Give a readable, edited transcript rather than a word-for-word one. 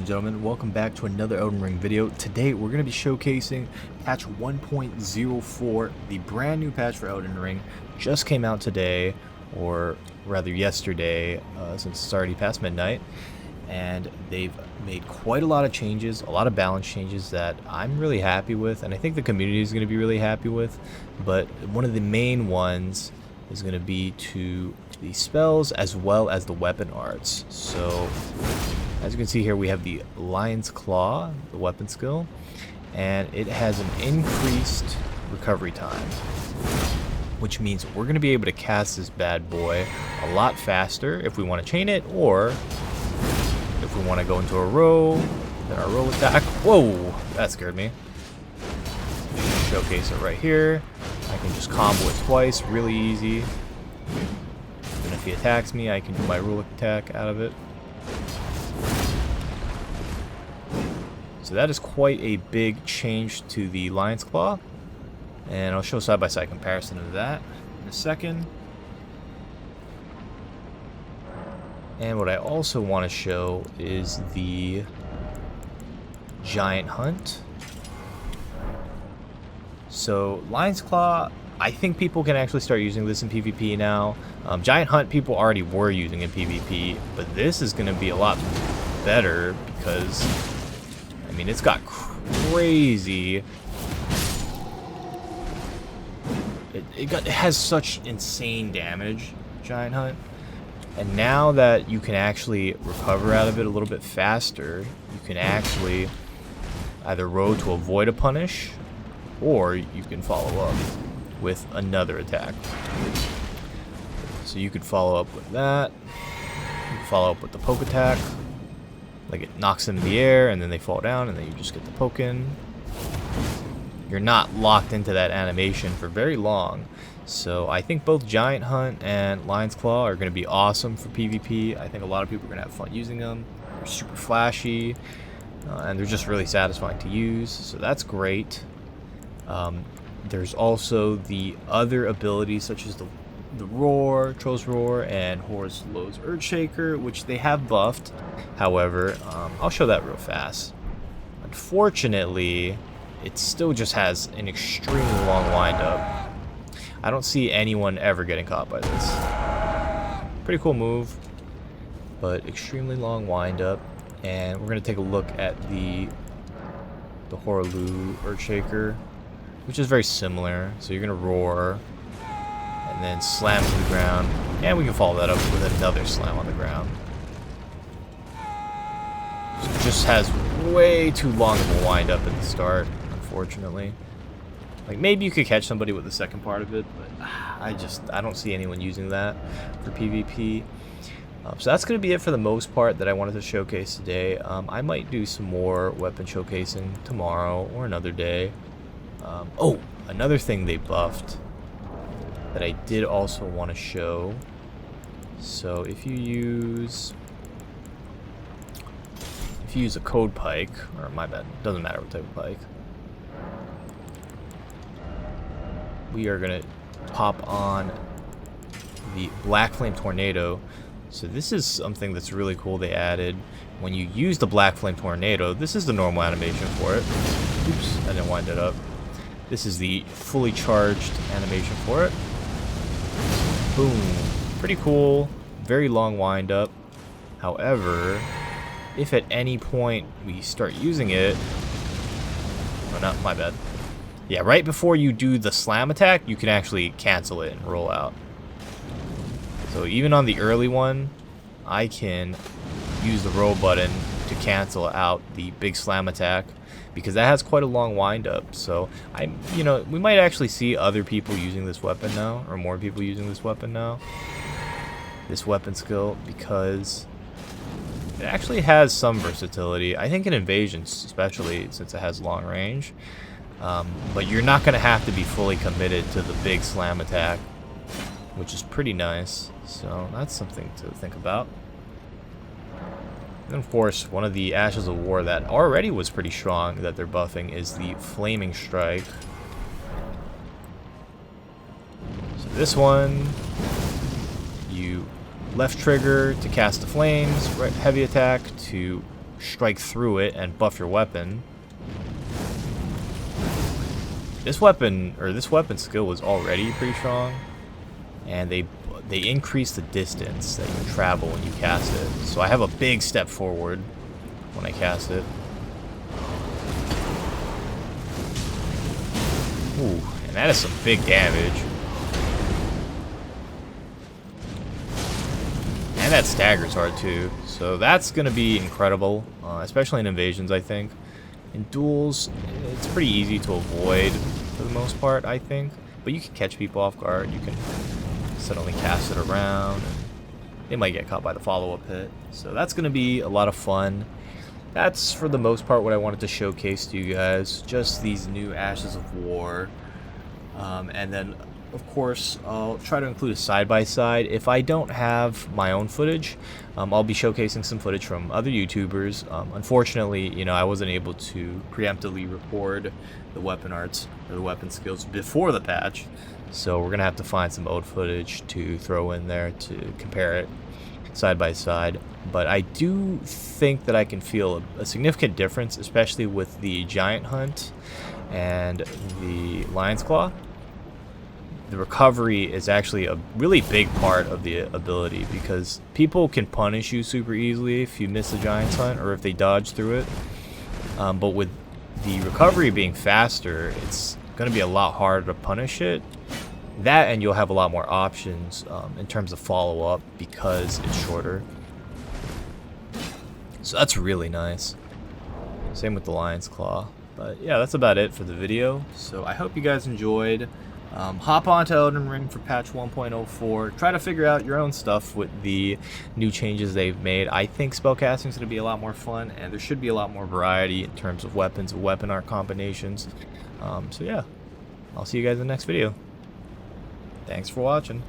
and gentlemen, welcome back to another Elden Ring video. Today we're going to be showcasing patch 1.04, the brand new patch for Elden Ring. Just came out today, or rather yesterday, since it's already past midnight. And they've made quite a lot of changes, a lot of balance changes that I'm really happy with, and I think the community is going to be really happy with. But one of the main ones is going to be to the spells as well as the weapon arts. So as you can see here, we have the Lion's Claw, the weapon skill, and it has an increased recovery time, which means we're going to be able to cast this bad boy a lot faster if we want to chain it, or if we want to go into a row, then our row attack. Whoa, that scared me. Showcase it right here. I can just combo it twice, really easy. And if he attacks me, I can do my rule attack out of it. So that is quite a big change to the Lion's Claw, and I'll show side-by-side comparison of that in a second. And what I also want to show is the Giant Hunt. So Lion's Claw, I think people can actually start using this in PvP now. Giant Hunt people already were using in PvP, but this is going to be a lot better because, I mean, it's got crazy. It has such insane damage, Giant Hunt. And now that you can actually recover out of it a little bit faster, you can actually either row to avoid a punish, or you can follow up with another attack. So you could follow up with that. You can follow up with the poke attack. Like, it knocks them in the air, and then they fall down, and then you just get the poke in. You're not locked into that animation for very long. So I think both Giant Hunt and Lion's Claw are going to be awesome for PvP. I think a lot of people are going to have fun using them. They're super flashy, and they're just really satisfying to use. So that's great. There's also the other abilities such as the Roar, Troll's Roar, and Horus Lowe's Earthshaker, which they have buffed. However, I'll show that real fast. Unfortunately, it still just has an extremely long windup. I don't see anyone ever getting caught by this. Pretty cool move, but extremely long windup. And we're going to take a look at the Horlu Earthshaker, which is very similar. So you're going to roar and then slam to the ground, and we can follow that up with another slam on the ground. So it just has way too long of a wind up at the start, unfortunately. Like, maybe you could catch somebody with the second part of it, but I don't see anyone using that for PvP. So that's going to be it for the most part that I wanted to showcase today. I might do some more weapon showcasing tomorrow or another day. Oh, another thing they buffed that I did also want to show. So if you use a code pike, or my bad, doesn't matter what type of pike, we are going to pop on the Black Flame Tornado. So this is something that's really cool they added. When you use the Black Flame Tornado, this is the normal animation for it. Oops, I didn't wind it up. This is the fully charged animation for it. Boom. Pretty cool. Very long wind up. However, if at any point we start using it... Oh, no, my bad. Yeah, right before you do the slam attack, you can actually cancel it and roll out. So even on the early one, I can use the roll button to cancel out the big slam attack, because that has quite a long wind up. So we might actually see other people using this weapon now, or more people using this weapon now, this weapon skill, because it actually has some versatility. I think in invasions, especially since it has long range. But you're not going to have to be fully committed to the big slam attack, which is pretty nice. So that's something to think about. And of course, one of the Ashes of War that already was pretty strong that they're buffing is the Flaming Strike. So this one, you left trigger to cast the flames, right, heavy attack to strike through it and buff your weapon. This weapon, or this weapon skill was already pretty strong, and they increase the distance that you travel when you cast it. So I have a big step forward when I cast it. Ooh, and that is some big damage. And that staggers hard too. So that's going to be incredible, especially in invasions, I think. In duels, it's pretty easy to avoid for the most part, I think. But you can catch people off guard. You can suddenly cast it around. And they might get caught by the follow-up hit. So that's going to be a lot of fun. That's, for the most part, what I wanted to showcase to you guys. Just these new Ashes of War. And then, of course, I'll try to include a side-by-side. If I don't have my own footage, I'll be showcasing some footage from other YouTubers. Unfortunately, you know, I wasn't able to preemptively record the weapon arts or the weapon skills before the patch. So we're going to have to find some old footage to throw in there to compare it side by side. But I do think that I can feel a significant difference, especially with the Giant Hunt and the Lion's Claw. The recovery is actually a really big part of the ability, because people can punish you super easily if you miss the Giant's Hunt or if they dodge through it. But with the recovery being faster, it's going to be a lot harder to punish it. That, and you'll have a lot more options in terms of follow-up because it's shorter. So that's really nice. Same with the Lion's Claw. But yeah, that's about it for the video. So I hope you guys enjoyed. Hop on to Elden Ring for patch 1.04. Try to figure out your own stuff with the new changes they've made. I think spellcasting is going to be a lot more fun, and there should be a lot more variety in terms of weapons and weapon art combinations. So yeah, I'll see you guys in the next video. Thanks for watching.